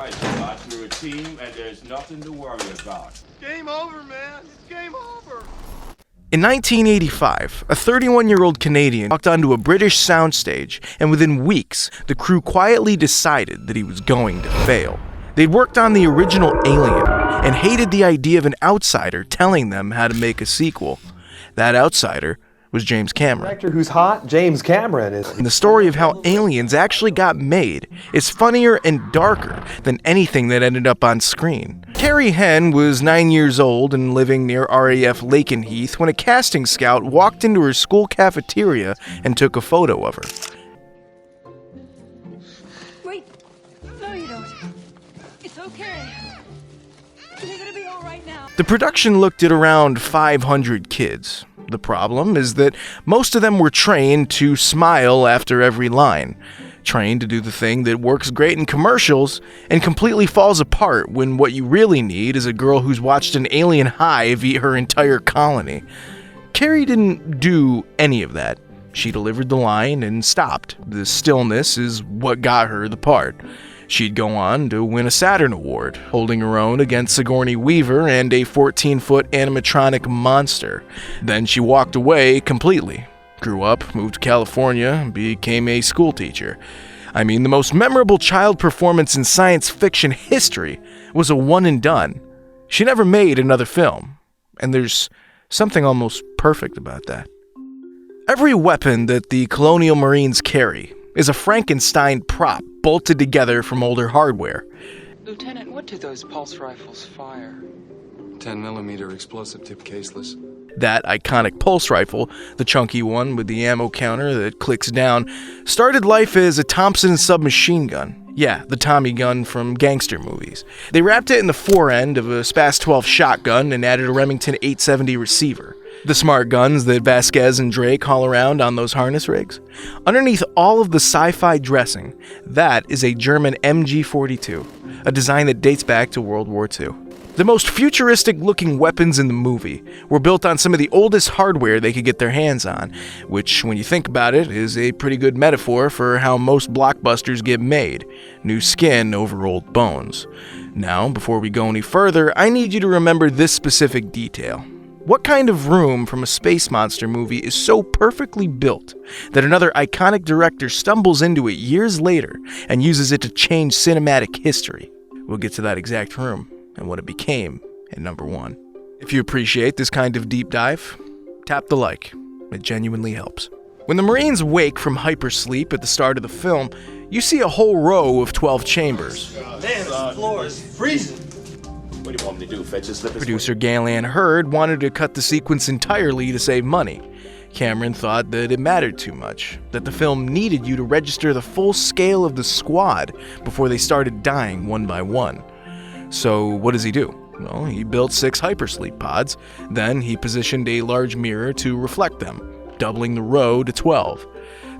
Right, Scott, we're a team, and there's nothing to worry about. Game over, man. It's game over. In 1985, a 31-year-old Canadian walked onto a British soundstage, and within weeks, the crew quietly decided that he was going to fail. They'd worked on the original Alien, and hated the idea of an outsider telling them how to make a sequel. That outsider was James Cameron. Director who's hot, James Cameron is. And the story of how Aliens actually got made is funnier and darker than anything that ended up on screen. Carrie Henn was 9 years old and living near RAF Lakenheath when a casting scout walked into her school cafeteria and took a photo of her. Wait, no you don't. It's okay. You're gonna be all right now. The production looked at around 500 kids. The problem is that most of them were trained to smile after every line, trained to do the thing that works great in commercials and completely falls apart when what you really need is a girl who's watched an alien hive eat her entire colony. Carrie didn't do any of that. She delivered the line and stopped. The stillness is what got her the part. She'd go on to win a Saturn Award, holding her own against Sigourney Weaver and a 14-foot animatronic monster. Then she walked away completely. Grew up, moved to California, became a school teacher. I mean, the most memorable child performance in science fiction history was a one and done. She never made another film, and there's something almost perfect about that. Every weapon that the Colonial Marines carry is a Frankenstein prop bolted together from older hardware. Lieutenant, what do those pulse rifles fire? 10mm explosive tip caseless. That iconic pulse rifle, the chunky one with the ammo counter that clicks down, started life as a Thompson submachine gun. Yeah, the Tommy gun from gangster movies. They wrapped it in the forend of a Spas 12 shotgun and added a Remington 870 receiver. The smart guns that Vasquez and Drake haul around on those harness rigs. Underneath all of the sci-fi dressing, that is a German MG-42, a design that dates back to World War II. The most futuristic-looking weapons in the movie were built on some of the oldest hardware they could get their hands on, which, when you think about it, is a pretty good metaphor for how most blockbusters get made. New skin over old bones. Now, before we go any further, I need you to remember this specific detail. What kind of room from a space monster movie is so perfectly built that another iconic director stumbles into it years later and uses it to change cinematic history? We'll get to that exact room and what it became in number one. If you appreciate this kind of deep dive, tap the like. It genuinely helps. When the Marines wake from hypersleep at the start of the film, you see a whole row of 12 chambers. Man, the floor is freezing. What do you want me to do, fetch a slip? Producer Gallian Hurd wanted to cut the sequence entirely to save money. Cameron thought that it mattered too much, that the film needed you to register the full scale of the squad before they started dying one by one. So what does he do? Well, he built 6 hypersleep pods, then he positioned a large mirror to reflect them, doubling the row to 12.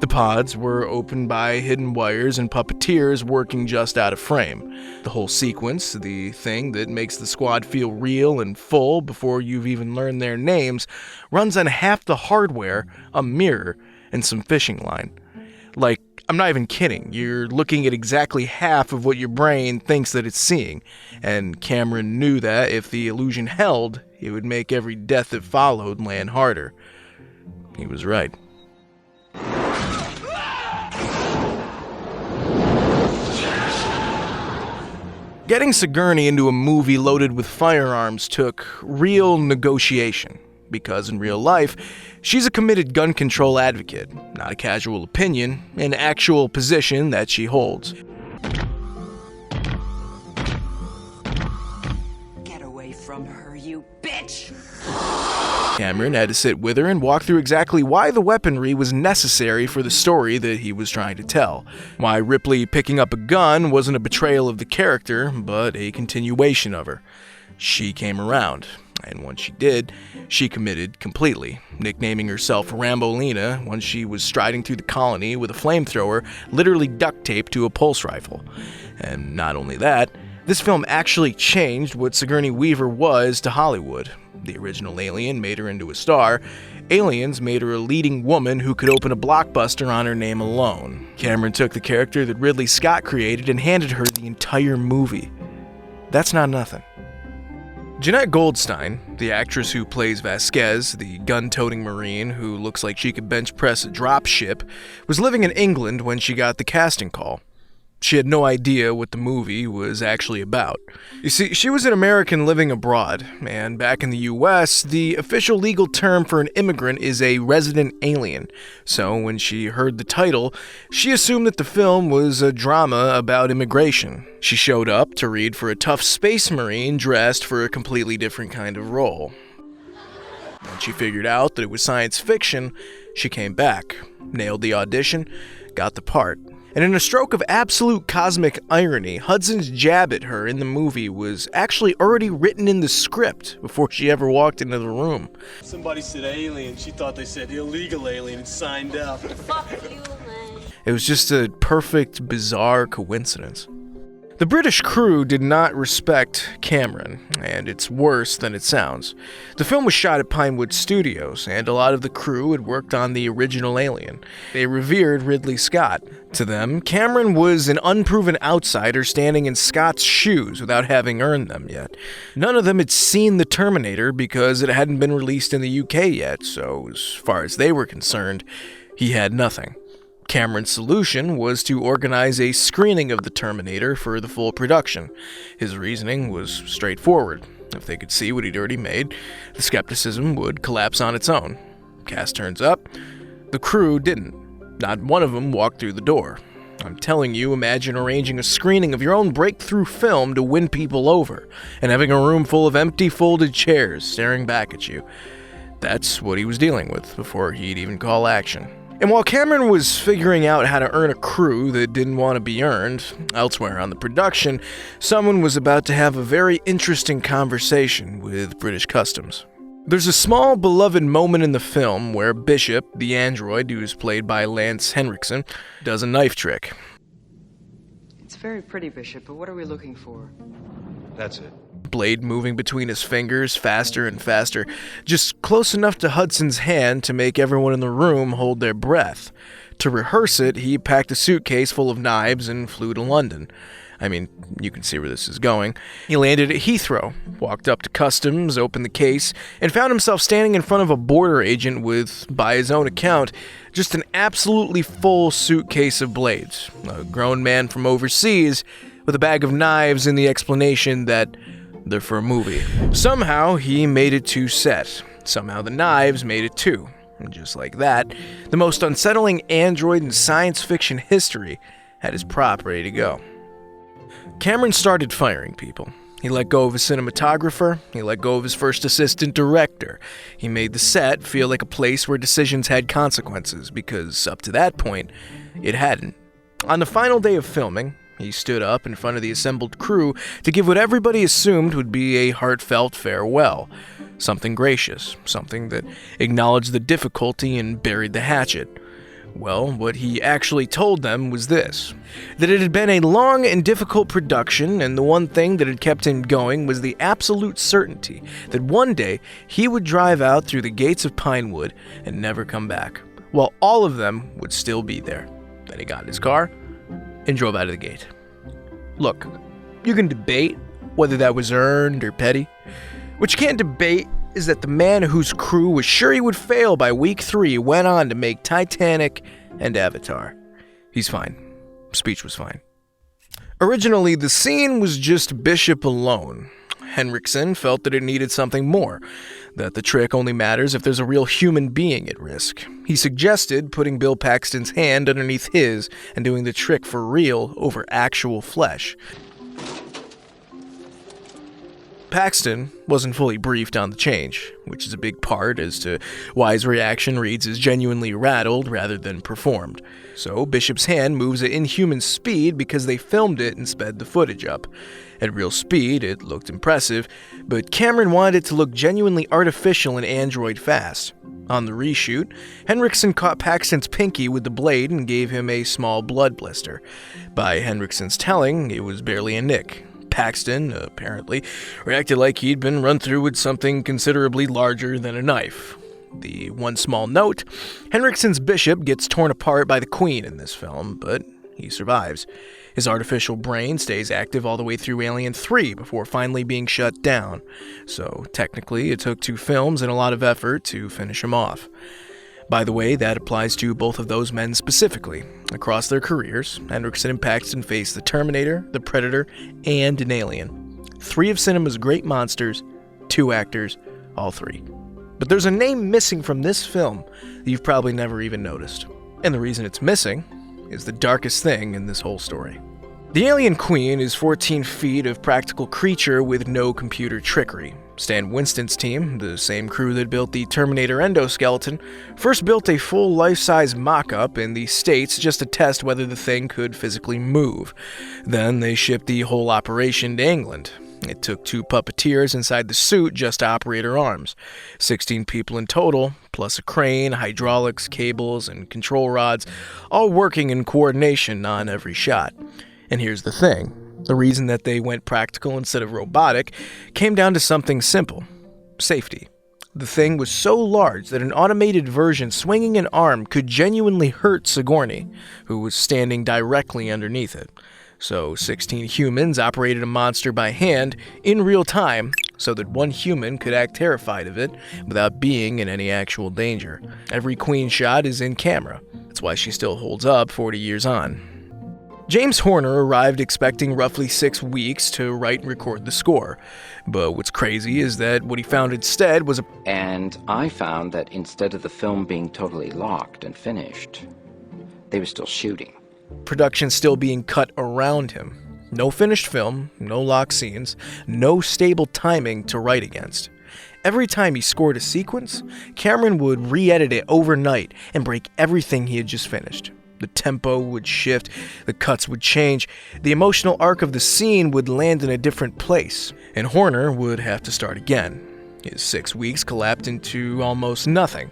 The pods were opened by hidden wires and puppeteers working just out of frame. The whole sequence, the thing that makes the squad feel real and full before you've even learned their names, runs on half the hardware, a mirror, and some fishing line. Like, I'm not even kidding, you're looking at exactly half of what your brain thinks that it's seeing, and Cameron knew that if the illusion held, it would make every death that followed land harder. He was right. Getting Sigourney into a movie loaded with firearms took real negotiation, because in real life, she's a committed gun control advocate, not a casual opinion, an actual position that she holds. Get away from her, you bitch! Cameron had to sit with her and walk through exactly why the weaponry was necessary for the story that he was trying to tell. Why Ripley picking up a gun wasn't a betrayal of the character, but a continuation of her. She came around, and once she did, she committed completely, nicknaming herself Rambolina when she was striding through the colony with a flamethrower literally duct taped to a pulse rifle. And not only that, this film actually changed what Sigourney Weaver was to Hollywood. The original Alien made her into a star. Aliens made her a leading woman who could open a blockbuster on her name alone. Cameron took the character that Ridley Scott created and handed her the entire movie. That's not nothing. Jeanette Goldstein, the actress who plays Vasquez, the gun-toting Marine who looks like she could bench press a drop ship, was living in England when she got the casting call. She had no idea what the movie was actually about. You see, she was an American living abroad, and back in the US, the official legal term for an immigrant is a resident alien. So when she heard the title, she assumed that the film was a drama about immigration. She showed up to read for a tough space marine dressed for a completely different kind of role. When she figured out that it was science fiction, she came back, nailed the audition, got the part. And in a stroke of absolute cosmic irony, Hudson's jab at her in the movie was actually already written in the script before she ever walked into the room. Somebody said alien. She thought they said illegal alien and signed up. Fuck you, man. It was just a perfect, bizarre coincidence. The British crew did not respect Cameron, and it's worse than it sounds. The film was shot at Pinewood Studios, and a lot of the crew had worked on the original Alien. They revered Ridley Scott. To them, Cameron was an unproven outsider standing in Scott's shoes without having earned them yet. None of them had seen The Terminator because it hadn't been released in the UK yet, so as far as they were concerned, he had nothing. Cameron's solution was to organize a screening of The Terminator for the full production. His reasoning was straightforward. If they could see what he'd already made, the skepticism would collapse on its own. Cast turns up. The crew didn't. Not one of them walked through the door. I'm telling you, imagine arranging a screening of your own breakthrough film to win people over, and having a room full of empty folded chairs staring back at you. That's what he was dealing with before he'd even call action. And while Cameron was figuring out how to earn a crew that didn't want to be earned, elsewhere on the production, someone was about to have a very interesting conversation with British Customs. There's a small, beloved moment in the film where Bishop, the android who is played by Lance Henriksen, does a knife trick. It's very pretty, Bishop, but what are we looking for? That's it. Blade moving between his fingers faster and faster, just close enough to Hudson's hand to make everyone in the room hold their breath. To rehearse it, he packed a suitcase full of knives and flew to London. I mean, you can see where this is going. He landed at Heathrow, walked up to customs, opened the case, and found himself standing in front of a border agent with, by his own account, just an absolutely full suitcase of blades. A grown man from overseas with a bag of knives and the explanation that they're for a movie. Somehow, he made it to set. Somehow the knives made it too. And just like that, the most unsettling android in science fiction history had his prop ready to go. Cameron started firing people. He let go of his cinematographer. He let go of his first assistant director. He made the set feel like a place where decisions had consequences, because up to that point, it hadn't. On the final day of filming, he stood up in front of the assembled crew to give what everybody assumed would be a heartfelt farewell. Something gracious, something that acknowledged the difficulty and buried the hatchet. Well, what he actually told them was this: that it had been a long and difficult production, and the one thing that had kept him going was the absolute certainty that one day he would drive out through the gates of Pinewood and never come back, while all of them would still be there. Then he got in his car and drove out of the gate. Look, you can debate whether that was earned or petty. What you can't debate is that the man whose crew was sure he would fail by week 3 went on to make Titanic and Avatar. He's fine. Speech was fine. Originally, the scene was just Bishop alone. Henriksen felt that it needed something more, that the trick only matters if there's a real human being at risk. He suggested putting Bill Paxton's hand underneath his and doing the trick for real over actual flesh. Paxton wasn't fully briefed on the change, which is a big part as to why his reaction reads as genuinely rattled rather than performed. So Bishop's hand moves at inhuman speed because they filmed it and sped the footage up. At real speed, it looked impressive, but Cameron wanted it to look genuinely artificial and android fast. On the reshoot, Henriksen caught Paxton's pinky with the blade and gave him a small blood blister. By Henriksen's telling, it was barely a nick. Paxton, apparently, reacted like he'd been run through with something considerably larger than a knife. The one small note, Henriksen's bishop gets torn apart by the Queen in this film, but he survives. His artificial brain stays active all the way through Alien 3 before finally being shut down, so technically it took 2 films and a lot of effort to finish him off. By the way, that applies to both of those men specifically. Across their careers, Henriksen and Paxton faced the Terminator, the Predator, and an Alien. 3 of cinema's great monsters, 2 actors, all 3. But there's a name missing from this film that you've probably never even noticed. And the reason it's missing is the darkest thing in this whole story. The Alien Queen is 14 feet of practical creature with no computer trickery. Stan Winston's team, the same crew that built the Terminator endoskeleton, first built a full life-size mock-up in the States just to test whether the thing could physically move. Then they shipped the whole operation to England. It took 2 puppeteers inside the suit just to operate her arms. 16 people in total, plus a crane, hydraulics, cables, and control rods, all working in coordination on every shot. And here's the thing. The reason that they went practical instead of robotic came down to something simple. Safety. The thing was so large that an automated version swinging an arm could genuinely hurt Sigourney, who was standing directly underneath it. So 16 humans operated a monster by hand in real time so that one human could act terrified of it without being in any actual danger. Every Queen shot is in camera. That's why she still holds up 40 years on. James Horner arrived expecting roughly 6 weeks to write and record the score. But what's crazy is that what he found instead was And I found that instead of the film being totally locked and finished, they were still shooting. production still being cut around him. No finished film, no lock scenes, no stable timing to write against. Every time he scored a sequence, Cameron would re-edit it overnight and break everything he had just finished. The tempo would shift, the cuts would change, the emotional arc of the scene would land in a different place, and Horner would have to start again. His 6 weeks collapsed into almost nothing.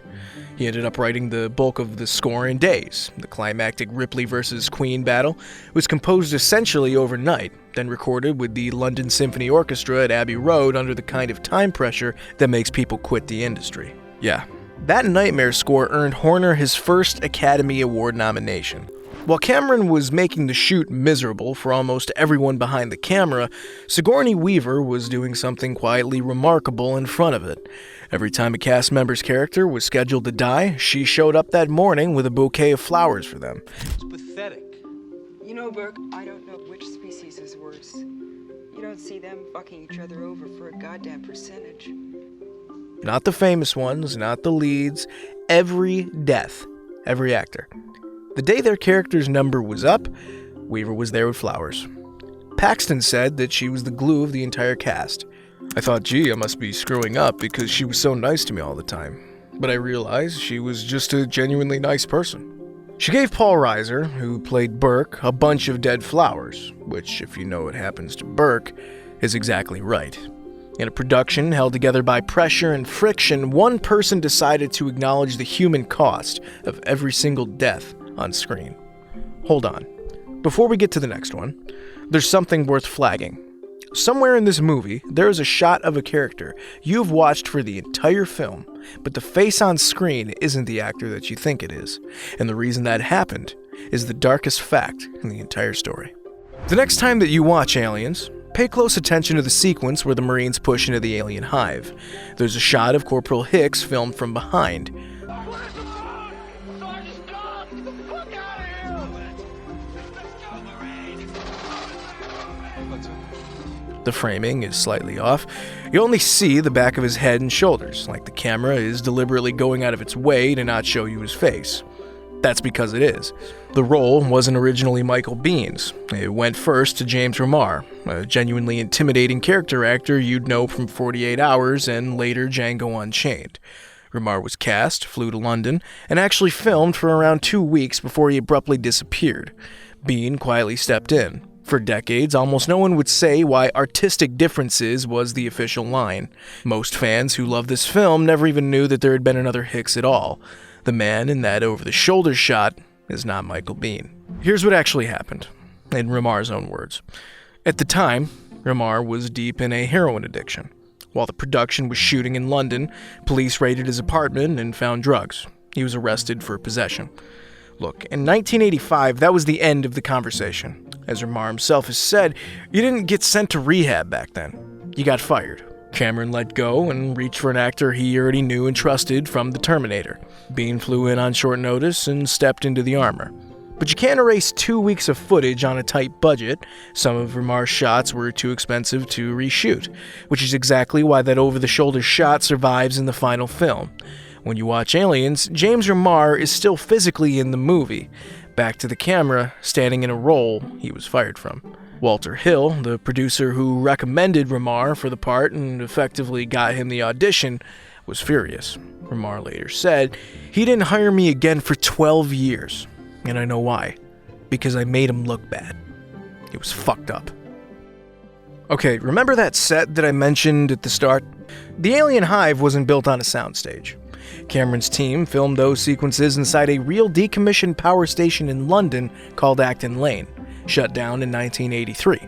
He ended up writing the bulk of the score in days. The climactic Ripley vs. Queen battle was composed essentially overnight, then recorded with the London Symphony Orchestra at Abbey Road under the kind of time pressure that makes people quit the industry. Yeah, that nightmare score earned Horner his first Academy Award nomination. While Cameron was making the shoot miserable for almost everyone behind the camera, Sigourney Weaver was doing something quietly remarkable in front of it. Every time a cast member's character was scheduled to die, she showed up that morning with a bouquet of flowers for them. It's pathetic. You know, Burke, I don't know which species is worse. You don't see them fucking each other over for a goddamn percentage. Not the famous ones, not the leads, every death, every actor. The day their character's number was up, Weaver was there with flowers. Paxton said that she was the glue of the entire cast. I thought, gee, I must be screwing up because she was so nice to me all the time. But I realized she was just a genuinely nice person. She gave Paul Reiser, who played Burke, a bunch of dead flowers, which, if you know what happens to Burke, is exactly right. In a production held together by pressure and friction, one person decided to acknowledge the human cost of every single death on screen. Hold on. Before we get to the next one, there's something worth flagging. Somewhere in this movie, there is a shot of a character you've watched for the entire film, but the face on screen isn't the actor that you think it is. And the reason that happened is the darkest fact in the entire story. The next time that you watch Aliens, pay close attention to the sequence where the Marines push into the alien hive. There's a shot of Corporal Hicks filmed from behind. The framing is slightly off. You only see the back of his head and shoulders, like the camera is deliberately going out of its way to not show you his face. That's because it is. The role wasn't originally Michael Bihn's. It went first to James Remar, a genuinely intimidating character actor you'd know from 48 Hours and later Django Unchained. Remar was cast, flew to London, and actually filmed for around 2 weeks before he abruptly disappeared. Bihn quietly stepped in. For decades, almost no one would say why artistic differences was the official line. Most fans who love this film never even knew that there had been another Hicks at all. The man in that over-the-shoulder shot is not Michael Biehn. Here's what actually happened, in Remar's own words. At the time, Remar was deep in a heroin addiction. While the production was shooting in London, police raided his apartment and found drugs. He was arrested for possession. Look, in 1985, that was the end of the conversation. As Remar himself has said, you didn't get sent to rehab back then. You got fired. Cameron let go and reached for an actor he already knew and trusted from The Terminator. Bean flew in on short notice and stepped into the armor. But you can't erase 2 weeks of footage on a tight budget. Some of Remar's shots were too expensive to reshoot, which is exactly why that over-the-shoulder shot survives in the final film. When you watch Aliens, James Remar is still physically in the movie, back to the camera, standing in a role he was fired from. Walter Hill, the producer who recommended Remar for the part and effectively got him the audition, was furious. Remar later said, "He didn't hire me again for 12 years. And I know why. Because I made him look bad. It was fucked up." Okay, remember that set that I mentioned at the start? The Alien Hive wasn't built on a soundstage. Cameron's team filmed those sequences inside a real decommissioned power station in London called Acton Lane, shut down in 1983.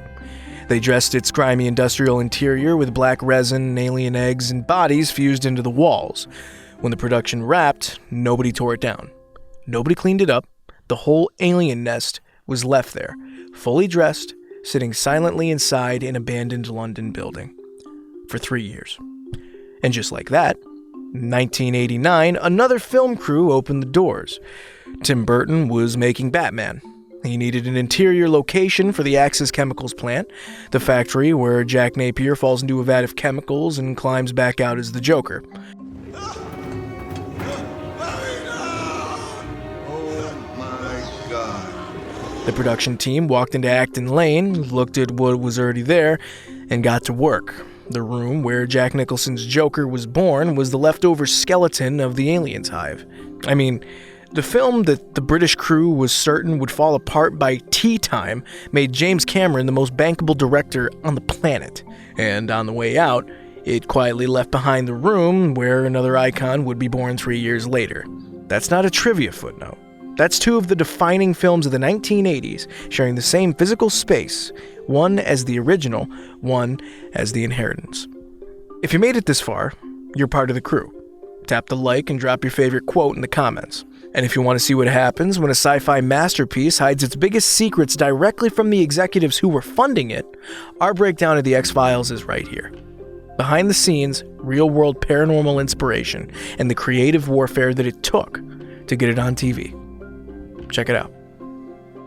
They dressed its grimy industrial interior with black resin, alien eggs, and bodies fused into the walls. When the production wrapped, nobody tore it down. Nobody cleaned it up. The whole alien nest was left there, fully dressed, sitting silently inside an abandoned London building. For 3 years. And just like that, in 1989, another film crew opened the doors. Tim Burton was making Batman. He needed an interior location for the Axis Chemicals plant, the factory where Jack Napier falls into a vat of chemicals and climbs back out as the Joker. The production team walked into Acton Lane, looked at what was already there, and got to work. The room where Jack Nicholson's Joker was born was the leftover skeleton of the Aliens Hive. I mean, the film that the British crew was certain would fall apart by tea time made James Cameron the most bankable director on the planet. And on the way out, it quietly left behind the room where another icon would be born 3 years later. That's not a trivia footnote. That's two of the defining films of the 1980s, sharing the same physical space, one as the original, one as the inheritance. If you made it this far, you're part of the crew. Tap the like and drop your favorite quote in the comments. And if you want to see what happens when a sci-fi masterpiece hides its biggest secrets directly from the executives who were funding it, our breakdown of the X-Files is right here. Behind the scenes, real-world paranormal inspiration, and the creative warfare that it took to get it on TV. Check it out.